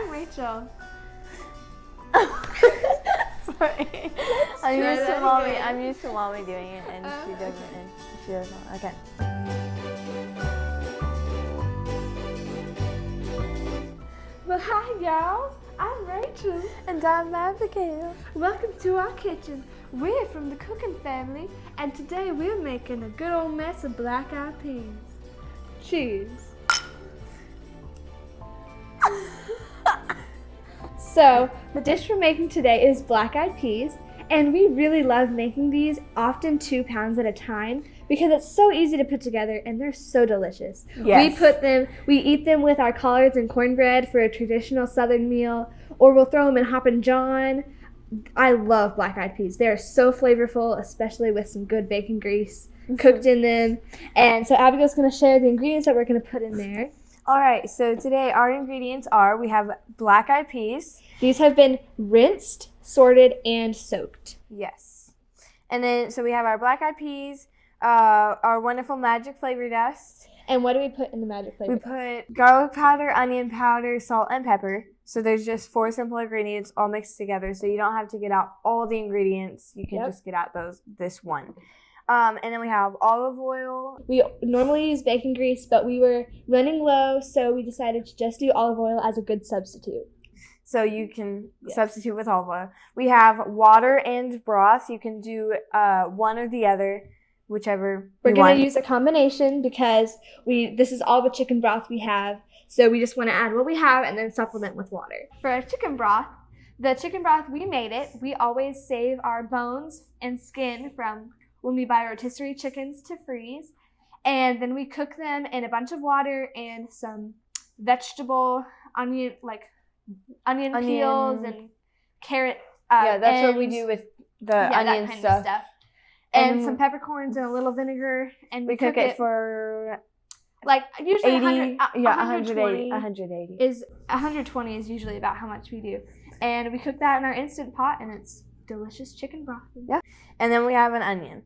I'm Rachel. Sorry. I'm used to mommy doing it, and she doesn't. Okay. Well, hi y'all. I'm Rachel. And I'm Abigail. Welcome to our kitchen. We're from the cooking family, and today we're making a good old mess of black-eyed peas. Cheers. So, the dish we're making today is black-eyed peas, and we really love making these, often 2 pounds at a time, because it's so easy to put together and they're so delicious. Yes. We eat them with our collards and cornbread for a traditional southern meal, or we'll throw them in Hoppin John. I love black-eyed peas. They're so flavorful, especially with some good bacon grease cooked in them. And so Abigail's going to share the ingredients that we're going to put in there. All right, so today our ingredients are, we have black-eyed peas. These have been rinsed, sorted, and soaked. Yes. And then, so we have our black-eyed peas, our wonderful magic flavor dust. And what do we put in the magic flavor dust? We put garlic powder, onion powder, salt, and pepper. So there's just 4 simple ingredients all mixed together, so you don't have to get out all the ingredients. You can just get out this one. And then we have olive oil. We normally use bacon grease, but we were running low, so we decided to just do olive oil as a good substitute. So you can substitute with olive oil. We have water and broth. You can do one or the other, whichever We're going to use a combination because this is all the chicken broth we have, so we just want to add what we have and then supplement with water. For our chicken broth, the chicken broth, we made it. We always save our bones and skin from when we buy rotisserie chickens to freeze, and then we cook them in a bunch of water and some vegetable onion peels and carrot that's ends. what we do with the onion that kind stuff. of stuff. And some peppercorns and a little vinegar, and we cook it for like usually 80, 120 180 is 120 is usually about how much we do, and we cook that in our Instant Pot, and it's delicious chicken broth. Yeah, and then we have an onion.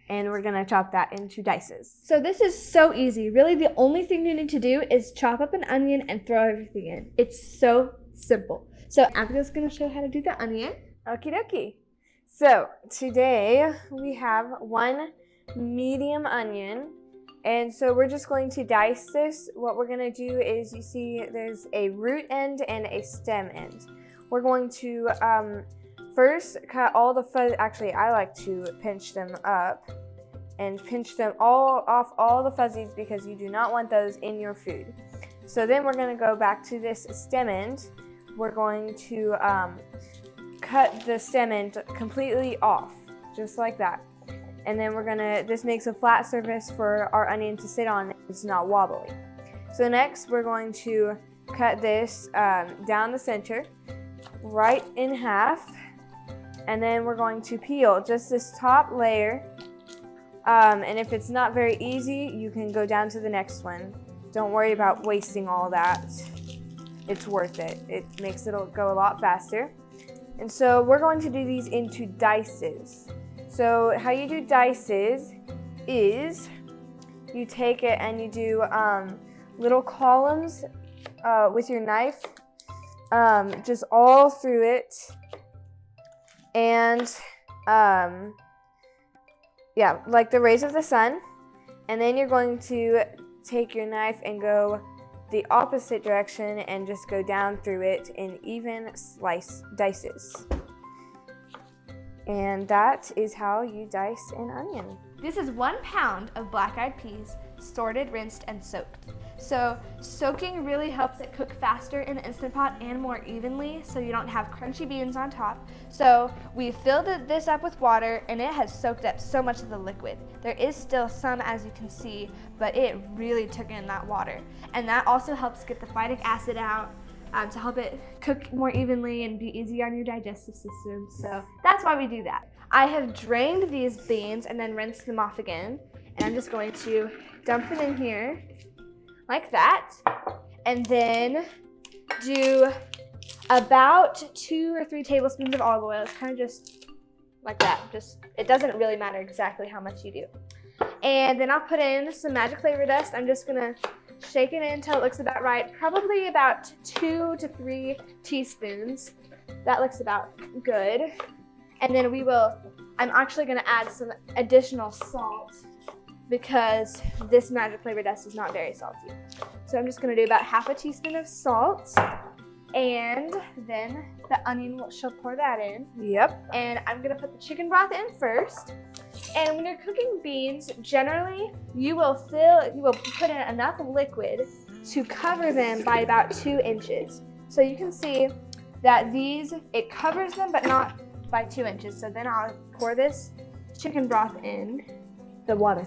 And we're going to chop that into dices. So this is so easy. Really, the only thing you need to do is chop up an onion and throw everything in. It's so simple. So Abigail's going to show how to do the onion. Okie dokie. So today we have 1 medium onion. And so we're just going to dice this. What we're going to do is, you see there's a root end and a stem end. We're going to first cut all the fuzz. Actually, I like to pinch them up and pinch them off all the fuzzies because you do not want those in your food. So then we're going to go back to this stem end. We're going to cut the stem end completely off, just like that. And then this makes a flat surface for our onion to sit on. It's not wobbly. So next we're going to cut this down the center, right in half. And then we're going to peel just this top layer. And if it's not very easy, you can go down to the next one. Don't worry about wasting all that. It's worth it. It makes it go a lot faster. And so we're going to do these into dices. So how you do dices is you take it and you do little columns with your knife, just all through it. And like the rays of the sun. And then you're going to take your knife and go the opposite direction and just go down through it in even dices. And that is how you dice an onion. This is 1 pound of black-eyed peas, sorted, rinsed, and soaked. So soaking really helps it cook faster in the Instant Pot and more evenly, so you don't have crunchy beans on top. So we filled this up with water, and it has soaked up so much of the liquid. There is still some, as you can see, but it really took in that water. And that also helps get the phytic acid out to help it cook more evenly and be easier on your digestive system. So that's why we do that. I have drained these beans and then rinsed them off again, and I'm just going to dump them in here like that, and then do about 2 or 3 tablespoons of olive oil. It's kind of just like that. It doesn't really matter exactly how much you do. And then I'll put in some magic flavor dust. I'm just gonna Shake it in until it looks about right. Probably about 2 to 3 teaspoons. That looks about good. And then I'm actually gonna add some additional salt because this magic flavor dust is not very salty. So I'm just gonna do about half a teaspoon of salt, and then the onion, she'll pour that in. Yep. And I'm gonna put the chicken broth in first. And when you're cooking beans, generally you will put in enough liquid to cover them by about 2 inches. So you can see that it covers them, but not by 2 inches. So then I'll pour this chicken broth in. The water.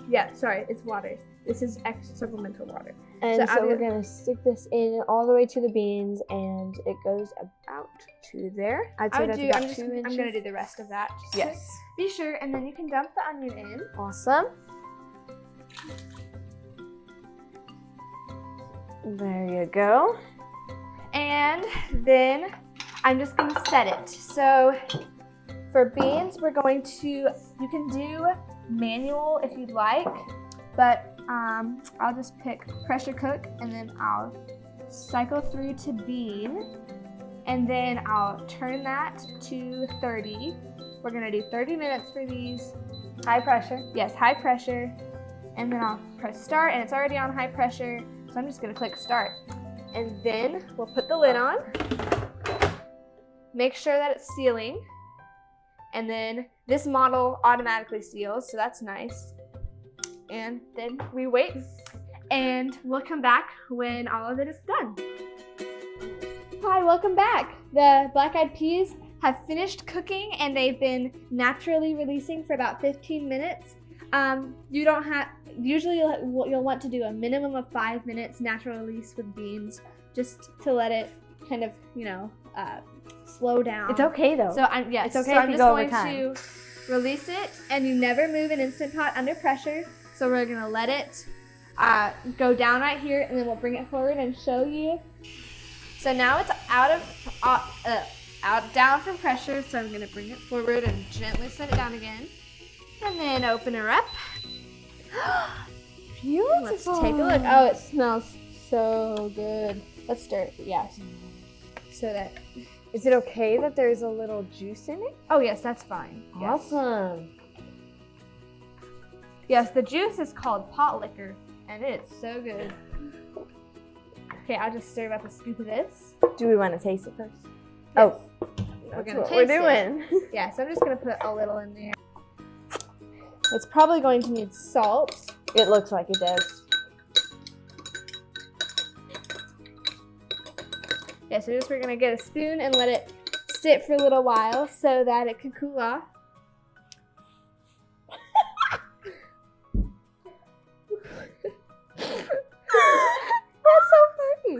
Yeah, sorry, it's water. This is extra supplemental water. And so we're gonna stick this in all the way to the beans, and it goes about to there. I'd say that's about 2 inches. I'm gonna do the rest of that. Yes. To be sure, and then you can dump the onion in. Awesome. There you go. And then I'm just gonna set it. So for beans, you can do manual if you'd like, but I'll just pick pressure cook, and then I'll cycle through to bean, and then I'll turn that to 30. We're gonna do 30 minutes for these. High pressure. Yes, high pressure. And then I'll press start, and it's already on high pressure, so I'm just gonna click start. And then we'll put the lid on. Make sure that it's sealing. And then this model automatically seals, so that's nice. And then we wait, and we'll come back when all of it is done. Hi, welcome back. The black eyed peas have finished cooking, and they've been naturally releasing for about 15 minutes. Usually you'll want to do a minimum of 5 minutes natural release with beans, just to let it kind of, slow down. It's okay though. So I'm it's okay so if I'm you just go over going time. to release it, and you never move an Instant Pot under pressure. So we're gonna let it go down right here, and then we'll bring it forward and show you. So now it's down from pressure. So I'm gonna bring it forward and gently set it down again, and then open her up. Beautiful. Let's take a look. Oh, it smells so good. Let's stir it. Yes. So that. Is it okay that there's a little juice in it? Oh yes, that's fine. Awesome. Yes, the juice is called pot liquor, and it's so good. Okay, I'll just serve up a scoop of this. Do we want to taste it first? Yes. Oh, We're that's gonna what taste we're doing. Yeah, so I'm just gonna put a little in there. It's probably going to need salt. It looks like it does. Yeah, so we're gonna get a spoon and let it sit for a little while so that it can cool off. That's so funny.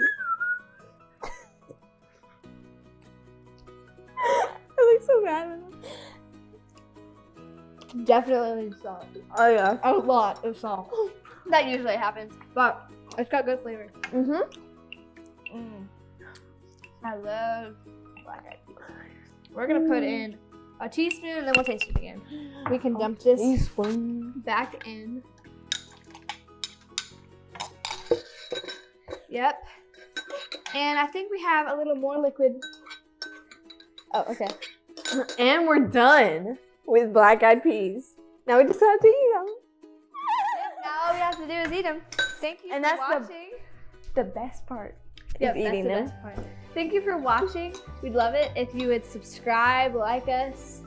I look so bad. Definitely need salt. Oh yeah. A lot of salt. That usually happens, but it's got good flavor. I love black eyed peas. We're gonna put in a teaspoon, and then we'll taste it again. We can dump this back in. Yep. And I think we have a little more liquid. Oh, okay. And we're done with black eyed peas. Now we just have to eat them. Now all we have to do is eat them. Thank you And for that's watching. the best part. Yep, eating that's them. the best part. Thank you for watching. We'd love it if you would subscribe, like us,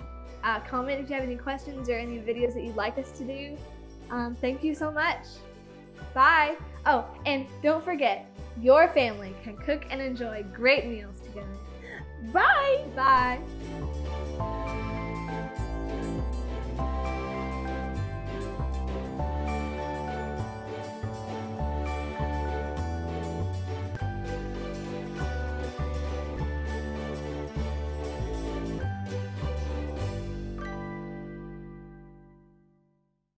comment if you have any questions or any videos that you'd like us to do. Thank you so much. Bye. Oh, and don't forget, your family can cook and enjoy great meals together. Bye. Bye.